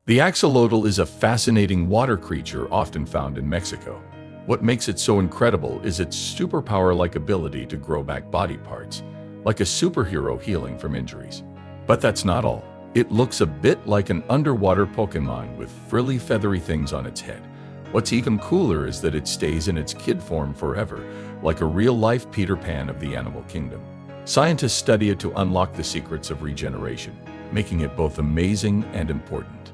The axolotl is a fascinating water creature often found in Mexico. What makes it so incredible is its superpower-like ability to grow back body parts, like a superhero healing from injuries. But that's not all. It looks a bit like an underwater Pokemon with frilly feathery things on its head. What's even cooler is that it stays in its kid form forever, like a real-life Peter Pan of the animal kingdom. Scientists study it to unlock the secrets of regeneration, making it both amazing and important.